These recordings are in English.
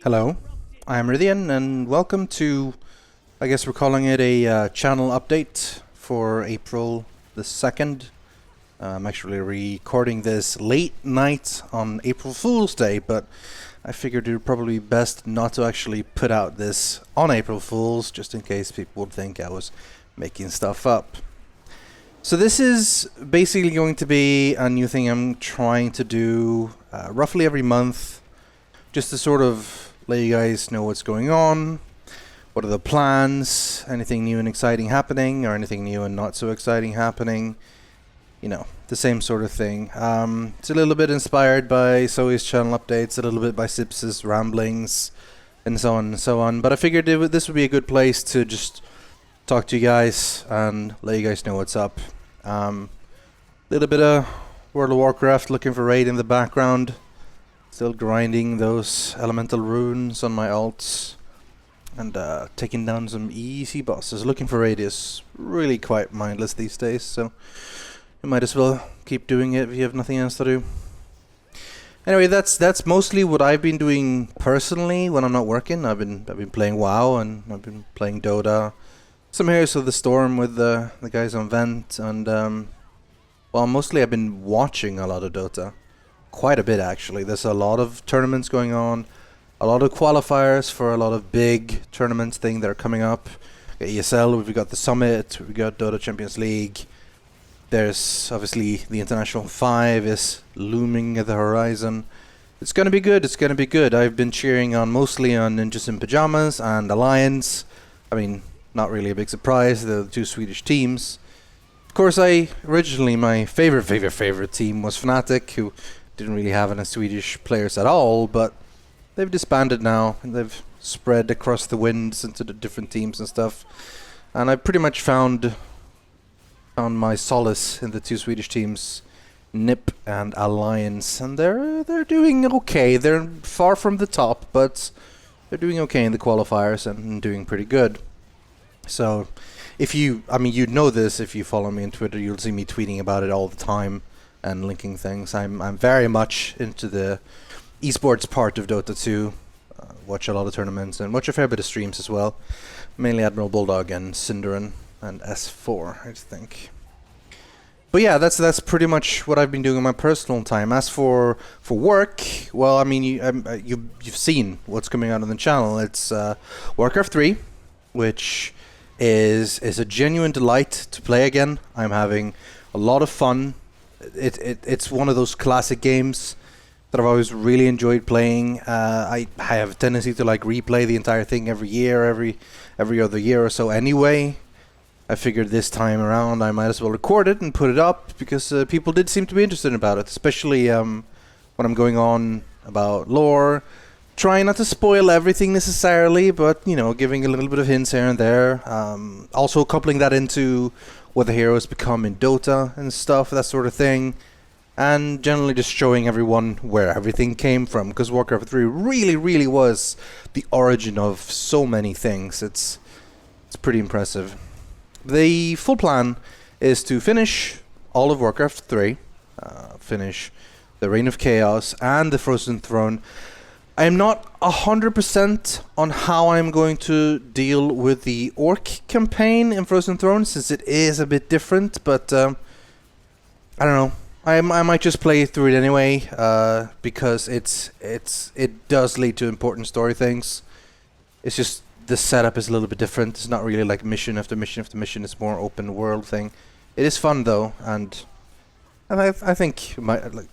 Hello, I'm Rythian, and welcome to, I guess we're calling it a channel update for April the 2nd. I'm actually recording this late night on April Fool's Day, but I figured it would probably be best not to actually put out this on April Fool's, just in case people would think I was making stuff up. So this is basically going to be a new thing I'm trying to do roughly every month, just to sort of let you guys know what's going on, what are the plans, anything new and exciting happening, or anything new and not so exciting happening. You know, the same sort of thing. It's a little bit inspired by Zoe's channel updates, a little bit by Sips's ramblings, and so on and so on. But I figured this would be a good place to just talk to you guys and let you guys know what's up. Little bit of World of Warcraft, looking for raid in the background. Still grinding those elemental runes on my alts and taking down some easy bosses. Looking for raid is really quite mindless these days, so you might as well keep doing it if you have nothing else to do. Anyway, that's mostly what I've been doing personally when I'm not working. I've been playing WoW, and I've been playing Dota, some Heroes of the Storm with the guys on Vent, and well, mostly I've been watching a lot of Dota. Quite a bit, actually. There's a lot of tournaments going on, a lot of qualifiers for a lot of big tournaments that are coming up. Got ESL, we've got the Summit, we've got Dota Champions League. There's obviously the International 5 is looming at the horizon. It's gonna be good, it's gonna be good. I've been cheering on mostly on Ninjas in Pajamas and Alliance. I mean, not really a big surprise, the two Swedish teams. Of course, originally my favorite team was Fnatic, who didn't really have any Swedish players at all, but they've disbanded now and they've spread across the winds into the different teams and stuff. And I pretty much found my solace in the two Swedish teams, NIP and Alliance, and they're doing okay. They're far from the top, but they're doing okay in the qualifiers and doing pretty good. So you'd know this if you follow me on Twitter. You'll see me tweeting about it all the time and linking things. I'm very much into the esports part of Dota 2. Watch a lot of tournaments and watch a fair bit of streams as well. Mainly Admiral Bulldog and Cinderin and S4, I think. But yeah, that's pretty much what I've been doing in my personal time. As for work, well, I mean, you've seen what's coming out on the channel. It's Warcraft 3, which is a genuine delight to play again. I'm having a lot of fun. It's one of those classic games that I've always really enjoyed playing. I have a tendency to like replay the entire thing every year, every other year or so anyway. I figured this time around I might as well record it and put it up because people did seem to be interested about it, especially when I'm going on about lore. Trying not to spoil everything necessarily, but, you know, giving a little bit of hints here and there. Also coupling that into what the heroes become in Dota and stuff, that sort of thing. And generally just showing everyone where everything came from, because Warcraft 3 really, really was the origin of so many things. It's pretty impressive. The full plan is to finish all of Warcraft 3, finish the Reign of Chaos and the Frozen Throne. I'm not 100% on how I'm going to deal with the Orc campaign in Frozen Throne, since it is a bit different, but I don't know. I might just play through it anyway, because it does lead to important story things. It's just the setup is a little bit different. It's not really like mission after mission after mission. It's more open world thing. It is fun though, and I think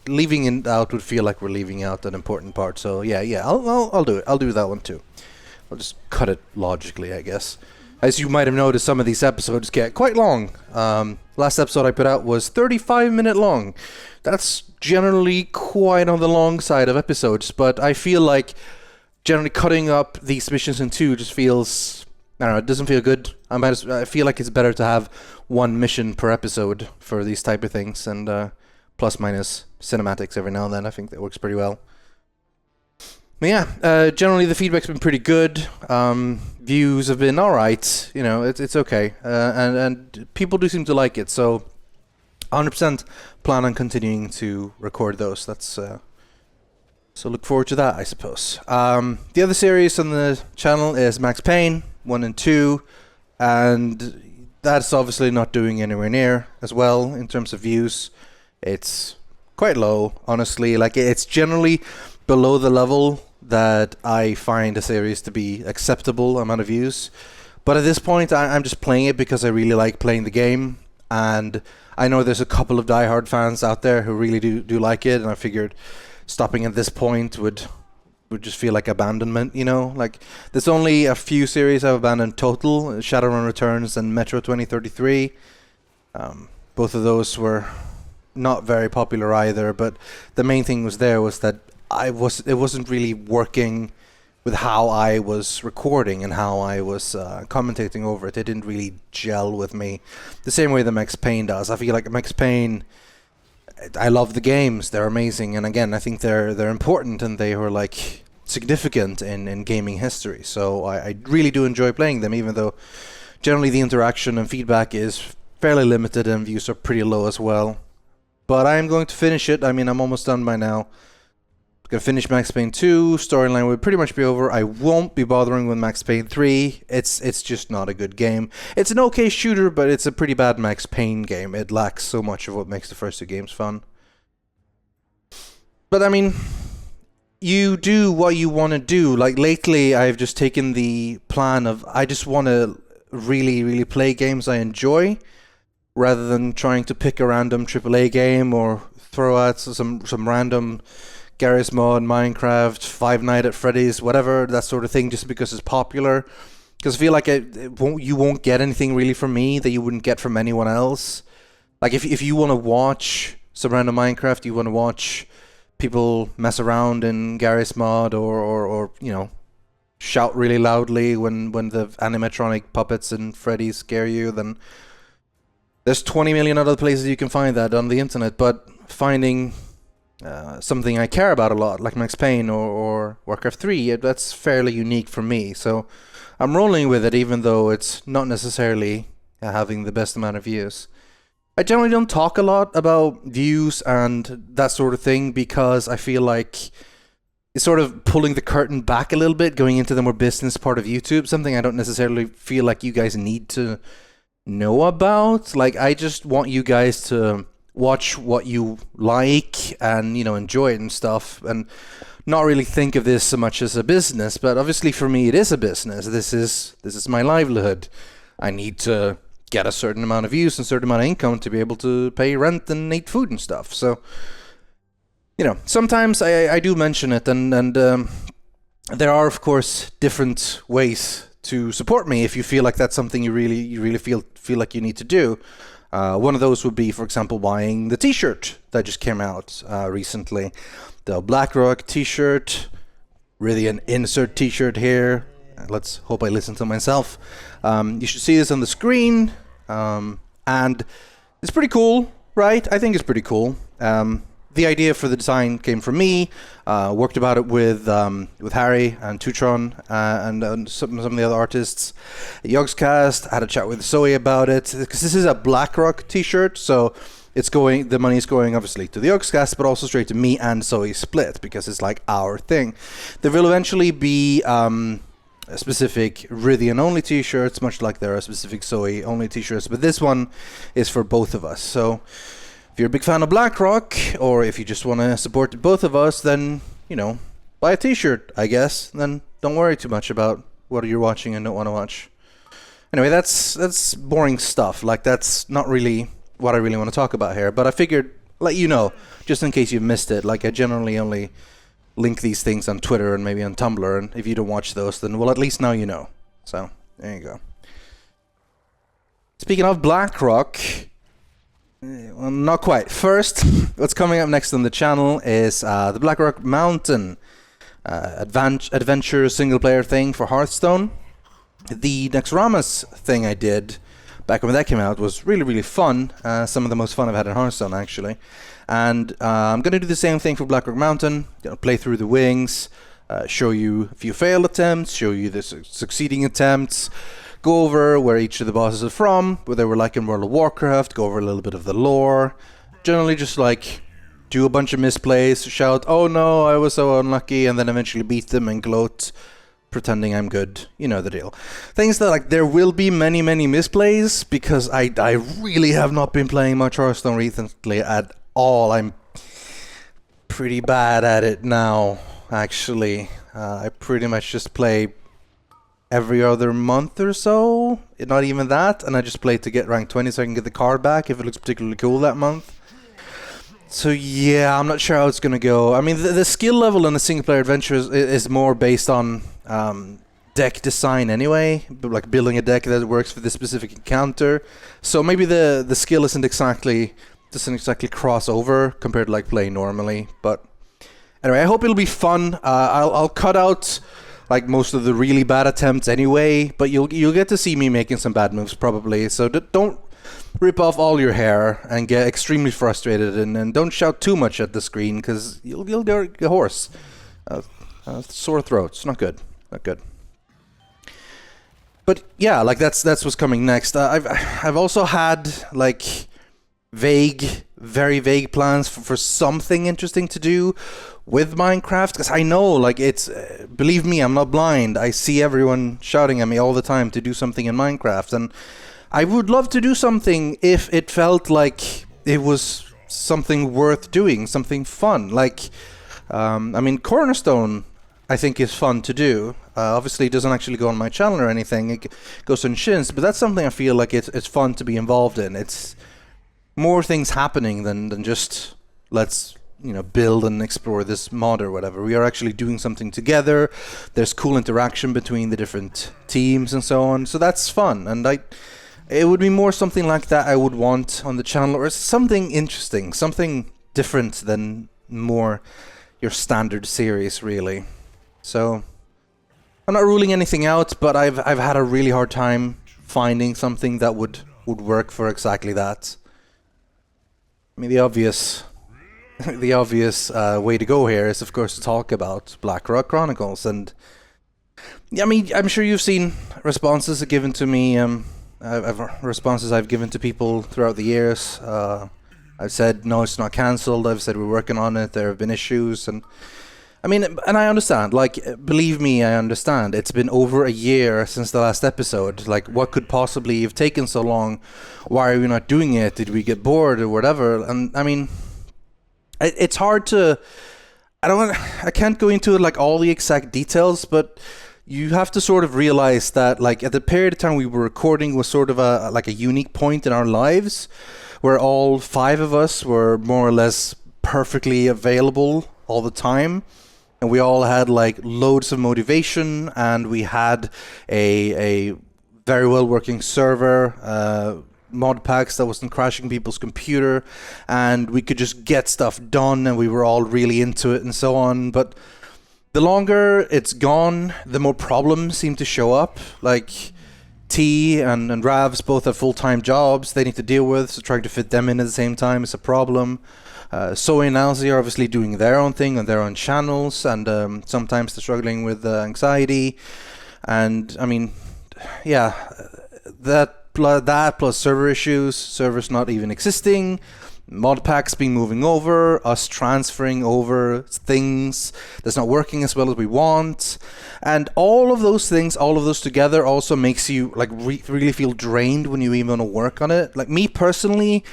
leaving it out would feel like we're leaving out an important part. So yeah, I'll do it. I'll do that one too. I'll just cut it logically, I guess. As you might have noticed, some of these episodes get quite long. Last episode I put out was 35-minute long. That's generally quite on the long side of episodes, but I feel like generally cutting up these missions in two just feels, I don't know, it doesn't feel good. I feel like it's better to have one mission per episode for these type of things, and plus minus cinematics every now and then. I think that works pretty well. But yeah, generally the feedback's been pretty good. Views have been alright. You know, it's okay. And people do seem to like it, so 100% plan on continuing to record those. That's So look forward to that, I suppose. The other series on the channel is Max Payne 1 and 2, and that's obviously not doing anywhere near as well in terms of views. It's quite low, honestly. Like, it's generally below the level that I find a series to be acceptable amount of views. But at this point, I'm just playing it because I really like playing the game, and I know there's a couple of diehard fans out there who really do like it, and I figured stopping at this point would just feel like abandonment, you know? Like, there's only a few series I've abandoned total, Shadowrun Returns and Metro 2033. Both of those were not very popular either, but the main thing was that it wasn't really working with how I was recording and how I was commentating over it. It didn't really gel with me the same way that Max Payne does. I feel like Max Payne, I love the games, they're amazing, and again, I think they're important, and they were like significant in gaming history, so I really do enjoy playing them, even though generally the interaction and feedback is fairly limited and views are pretty low as well. But I'm going to finish it. I mean, I'm almost done by now. Gonna finish Max Payne 2, storyline will pretty much be over. I won't be bothering with Max Payne 3. It's just not a good game. It's an okay shooter, but it's a pretty bad Max Payne game. It lacks so much of what makes the first two games fun. But I mean, you do what you want to do. Like, lately I've just taken the plan of I just want to really play games I enjoy, rather than trying to pick a random AAA game or throw out some random Garry's Mod, Minecraft, Five Nights at Freddy's, whatever, that sort of thing, just because it's popular. Because I feel like you won't get anything really from me that you wouldn't get from anyone else. Like, if you want to watch some random Minecraft, you want to watch people mess around in Garry's Mod, or you know, shout really loudly when the animatronic puppets in Freddy scare you, then there's 20 million other places you can find that on the internet. But finding something I care about a lot, like Max Payne or Warcraft 3, that's fairly unique for me. So I'm rolling with it, even though it's not necessarily having the best amount of views. I generally don't talk a lot about views and that sort of thing, because I feel like it's sort of pulling the curtain back a little bit, going into the more business part of YouTube, something I don't necessarily feel like you guys need to know about. Like, I just want you guys to watch what you like and, you know, enjoy it and stuff, and not really think of this so much as a business. But obviously for me it is a business. This is my livelihood. I need to get a certain amount of views and a certain amount of income to be able to pay rent and eat food and stuff. So, you know, sometimes I do mention it, and there are, of course, different ways to support me if you feel like that's something you really feel like you need to do. One of those would be, for example, buying the t-shirt that just came out recently. The Blackrock t-shirt, Rythian insert t-shirt here. Let's hope I listen to myself. You should see this on the screen. And it's pretty cool, right? I think it's pretty cool. The idea for the design came from me. Worked about it with Harry and Tutron and some of the other artists at Yogscast. Had a chat with Zoe about it, because this is a Blackrock t-shirt, so the money is going obviously to the Yogscast, but also straight to me and Zoe split, because it's like our thing. There will eventually be specific Rythian only t-shirts, much like there are specific Zoe only t-shirts, but this one is for both of us. So if you're a big fan of Blackrock, or if you just want to support both of us, then, you know, buy a t-shirt, I guess. Then don't worry too much about what you're watching and don't want to watch. Anyway, that's boring stuff. Like, that's not really what I really want to talk about here. But I figured, let you know, just in case you've missed it. Like, I generally only link these things on Twitter and maybe on Tumblr, and if you don't watch those, then, well, at least now you know. So, there you go. Speaking of Blackrock, well, not quite. First, what's coming up next on the channel is the Blackrock Mountain adventure single-player thing for Hearthstone. The Nexramas thing I did back when that came out was really fun. Some of the most fun I've had in Hearthstone, actually. And I'm going to do the same thing for Blackrock Mountain. Gonna play through the wings, show you a few failed attempts, show you the succeeding attempts, go over where each of the bosses are from, what they were like in World of Warcraft, go over a little bit of the lore. Generally just like do a bunch of misplays, shout, "Oh no, I was so unlucky," and then eventually beat them and gloat, pretending I'm good. You know the deal. Things that, like, there will be many misplays because I really have not been playing much Hearthstone recently at all. I'm pretty bad at it now, actually. I pretty much just play every other month or so, not even that, and I just play to get rank 20 so I can get the card back if it looks particularly cool that month. So yeah, I'm not sure how it's gonna go. I mean, the skill level in the single player adventure is more based on deck design anyway, like building a deck that works for this specific encounter. So maybe the skill doesn't exactly cross over compared to like playing normally. But anyway, I hope it'll be fun. I'll cut out like most of the really bad attempts anyway, but you'll get to see me making some bad moves probably. So don't rip off all your hair and get extremely frustrated, and don't shout too much at the screen because you'll get hoarse. Sore throats, not good. But yeah, like that's what's coming next. I've also had like very vague plans for something interesting to do with Minecraft, because I know, like, it's believe me, I'm not blind. I see everyone shouting at me all the time to do something in Minecraft, and I would love to do something if it felt like it was something worth doing, something fun. Like, I mean, Cornerstone, I think, is fun to do. Obviously, it doesn't actually go on my channel or anything. It goes on Shins, but that's something I feel like it's fun to be involved in. It's more things happening than just let's build and explore this mod or whatever. We are actually doing something together. There's cool interaction between the different teams and so on. So that's fun, and it would be more something like that I would want on the channel, or something interesting, something different than more your standard series, really. So I'm not ruling anything out, but I've had a really hard time finding something that would work for exactly that. I mean, the obvious way to go here is, of course, to talk about Blackrock Chronicles, and I mean, I'm sure you've seen responses given to me. Responses I've given to people throughout the years. I've said no, it's not cancelled. I've said we're working on it. There have been issues, and I mean, and I understand. Like, believe me, I understand. It's been over a year since the last episode. Like, what could possibly have taken so long? Why are we not doing it? Did we get bored or whatever? And I mean, it's hard to. I can't go into like all the exact details, but you have to sort of realize that, like, at the period of time we were recording was sort of a unique point in our lives where all 5 of us were more or less perfectly available all the time, and we all had like loads of motivation, and we had a very well working server, mod packs that wasn't crashing people's computer, and we could just get stuff done, and we were all really into it and so on. But the longer it's gone, the more problems seem to show up. Like, T and Ravs both have full-time jobs they need to deal with, so trying to fit them in at the same time is a problem. Zoe and Alzi are obviously doing their own thing on their own channels, and sometimes they're struggling with anxiety. And I mean, yeah, that plus server issues, servers not even existing, mod packs being moving over, us transferring over things that's not working as well as we want, and all of those things, all of those together also makes you like really feel drained when you even want to work on it. Like, me personally,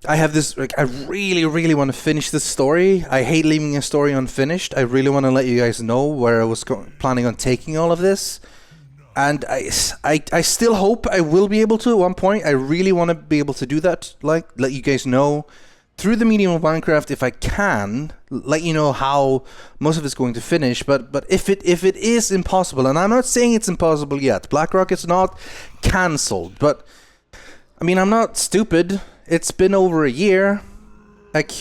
I have this, like, I really want to finish this story. I hate leaving a story unfinished. I really want to let you guys know where I was planning on taking all of this. And I still hope I will be able to at one point. I really want to be able to do that, like, let you guys know through the medium of Minecraft, if I can, let you know how most of it's going to finish. But if it is impossible, and I'm not saying it's impossible yet, Blackrock is not cancelled, but I mean, I'm not stupid. It's been over a year. Like,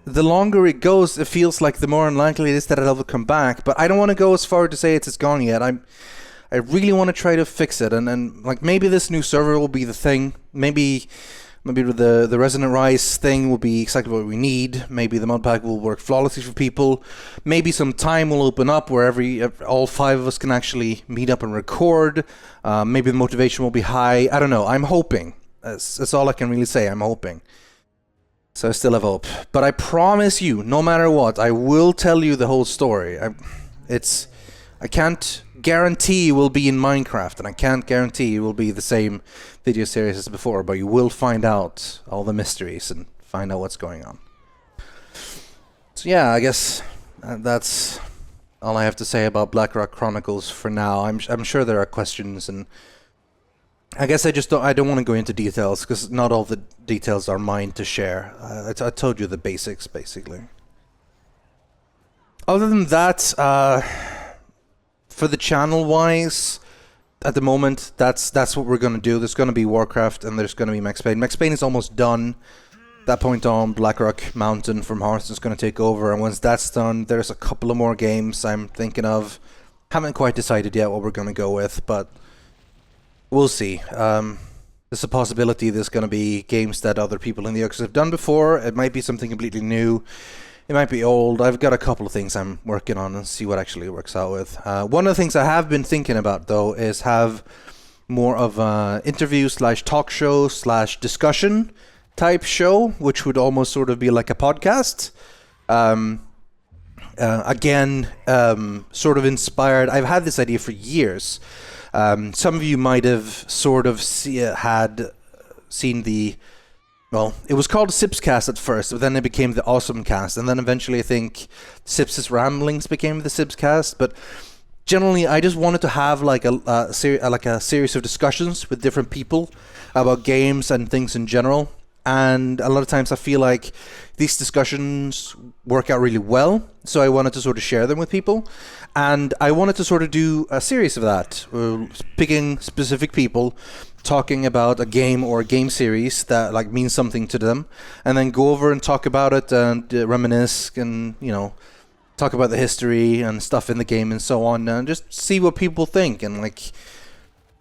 the longer it goes, it feels like the more unlikely it is that it'll come back. But I don't want to go as far to say it's gone yet. I really want to try to fix it, and like, maybe this new server will be the thing. Maybe the Resonant Rise thing will be exactly what we need. Maybe the mod pack will work flawlessly for people. Maybe some time will open up where all 5 of us can actually meet up and record. Maybe the motivation will be high. I don't know. I'm hoping. That's all I can really say. I'm hoping. So I still have hope. But I promise you, no matter what, I will tell you the whole story. I can't guarantee it will be in Minecraft, and I can't guarantee it will be the same video series as before, but you will find out all the mysteries and find out what's going on. So yeah, I guess that's all I have to say about Blackrock Chronicles for now. I'm sure there are questions, and I guess I don't want to go into details because not all the details are mine to share. I told you the basics basically. Other than that, for the channel wise, at the moment that's what we're gonna do. There's gonna be Warcraft and there's gonna be Max Payne. Max Payne is almost done. That point on, Blackrock Mountain from Hearthstone is going to take over, and once that's done, there's a couple of more games I'm thinking of. Haven't quite decided yet what we're going to go with, but we'll see. There's a possibility there's going to be games that other people in the Oaks have done before. It might be something completely new. It might be old. I've got a couple of things I'm working on and see what actually works out with. One of the things I have been thinking about, though, is have more of an interview / talk show / discussion type show, which would almost sort of be like a podcast. Again, sort of inspired. I've had this idea for years. Some of you might have sort of seen the, well, it was called Sipscast at first, but then it became the Awesome Cast, and then eventually I think Sips' Ramblings became the Sipscast. But generally, I just wanted to have like a series of discussions with different people about games and things in general. And a lot of times I feel like these discussions work out really well, so I wanted to sort of share them with people. And I wanted to sort of do a series of that, picking specific people, talking about a game or a game series that like means something to them, and then go over and talk about it and reminisce and, you know, talk about the history and stuff in the game and so on, and just see what people think and like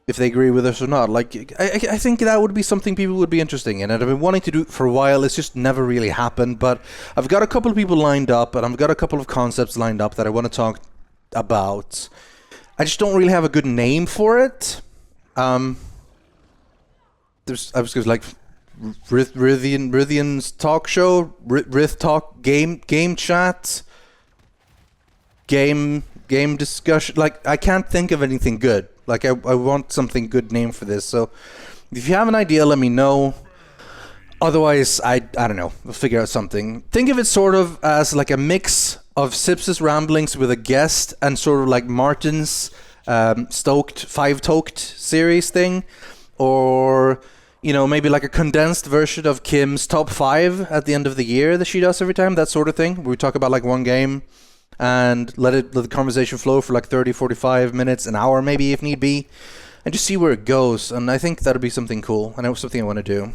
if they agree with us or not. Like, I think that would be something people would be interested in, and I've been wanting to do it for a while. It's just never really happened, but I've got a couple of people lined up, and I've got a couple of concepts lined up that I want to talk about. I just don't really have a good name for it. I was like Rythian's talk show, Ryth talk, game chat, game discussion. Like, I can't think of anything good. Like, I want something good name for this. So if you have an idea, let me know. Otherwise, I don't know. We'll figure out something. Think of it sort of as like a mix of Sips' Ramblings with a guest and sort of like Martin's Five-Toked series thing. Or, you know, maybe like a condensed version of Kim's top 5 at the end of the year that she does every time. That sort of thing. Where we talk about like one game and let the conversation flow for like 30, 45 minutes, an hour maybe if need be, and just see where it goes. And I think that'll be something cool, and it's something I want to do.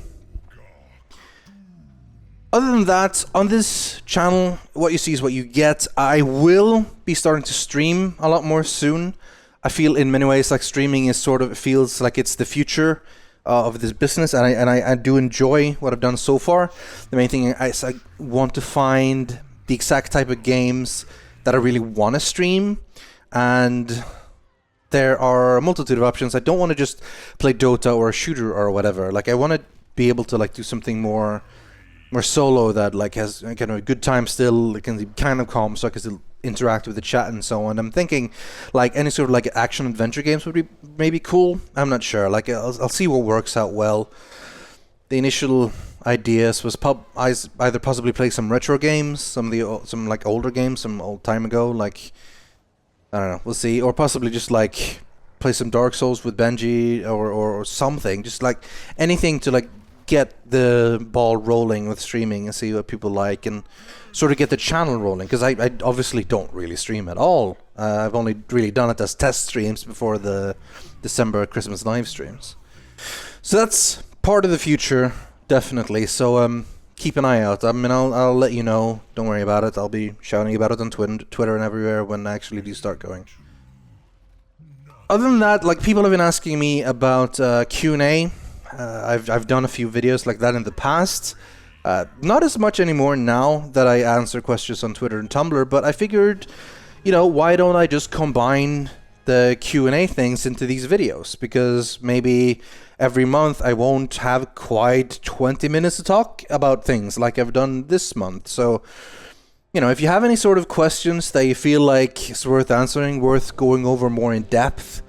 Other than that, on this channel, what you see is what you get. I will be starting to stream a lot more soon. I feel in many ways like streaming is sort of, it feels like it's the future of this business, and I do enjoy what I've done so far. The main thing is I want to find the exact type of games that I really want to stream, and there are a multitude of options. I don't want to just play Dota or a shooter or whatever. Like, I want to be able to like do something more solo that like has kind of a good time still. It can be kind of calm, so I can still interact with the chat and so on. I'm thinking like any sort of like action adventure games would be maybe cool. I'm not sure. Like, I'll see what works out well. The initial ideas was either possibly play some retro games, some like older games, some old time ago, like, I don't know, we'll see, or possibly just like play some Dark Souls with Benji or something, just like anything to like get the ball rolling with streaming and see what people like and sort of get the channel rolling, because I obviously don't really stream at all. I've only really done it as test streams before the December Christmas live streams. So that's part of the future, definitely. So keep an eye out. I mean, I'll let you know. Don't worry about it. I'll be shouting about it on Twitter and everywhere when I actually do start going. Other than that, like, people have been asking me about Q&A. I've done a few videos like that in the past. Not as much anymore now that I answer questions on Twitter and Tumblr, but I figured, you know, why don't I just combine the Q&A things into these videos? Because maybe every month I won't have quite 20 minutes to talk about things like I've done this month. So, you know, if you have any sort of questions that you feel like it's worth answering, worth going over more in depth,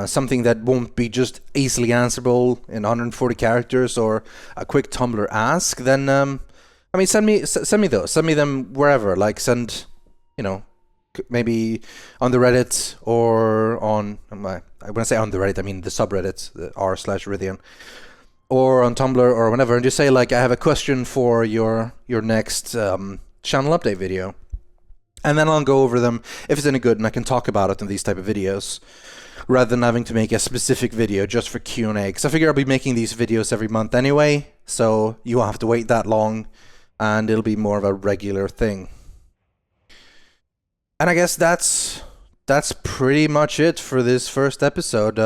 something that won't be just easily answerable in 140 characters or a quick Tumblr ask, then I mean, send me those. Send me them wherever. Like, send, you know, maybe on the Reddit or on, when I say on the Reddit, I mean the subreddit, the r/Rythian, or on Tumblr or whatever, and just say, like, I have a question for your next channel update video. And then I'll go over them if it's any good, and I can talk about it in these type of videos, rather than having to make a specific video just for Q&A. Because I figure I'll be making these videos every month anyway, so you won't have to wait that long, and it'll be more of a regular thing. And I guess that's pretty much it for this first episode.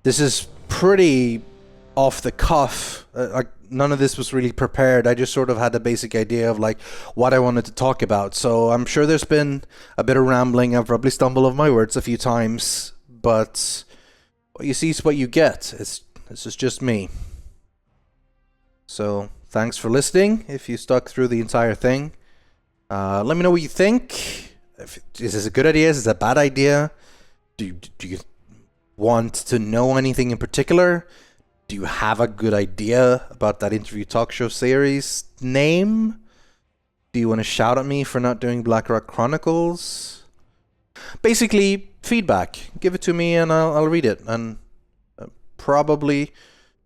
This is pretty off the cuff. Like, none of this was really prepared. I just sort of had a basic idea of like what I wanted to talk about. So I'm sure there's been a bit of rambling. I've probably stumbled over my words a few times, but what you see is what you get. This is just me. So thanks for listening. If you stuck through the entire thing, let me know what you think. Is this a good idea? Is this a bad idea? Do you want to know anything in particular? Do you have a good idea about that interview talk show series name? Do you want to shout at me for not doing Blackrock Chronicles? Basically, feedback. Give it to me and I'll read it and probably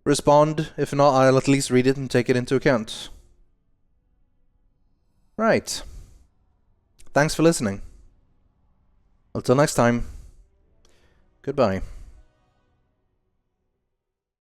respond. If not, I'll at least read it and take it into account. Right. Thanks for listening. Until next time, goodbye.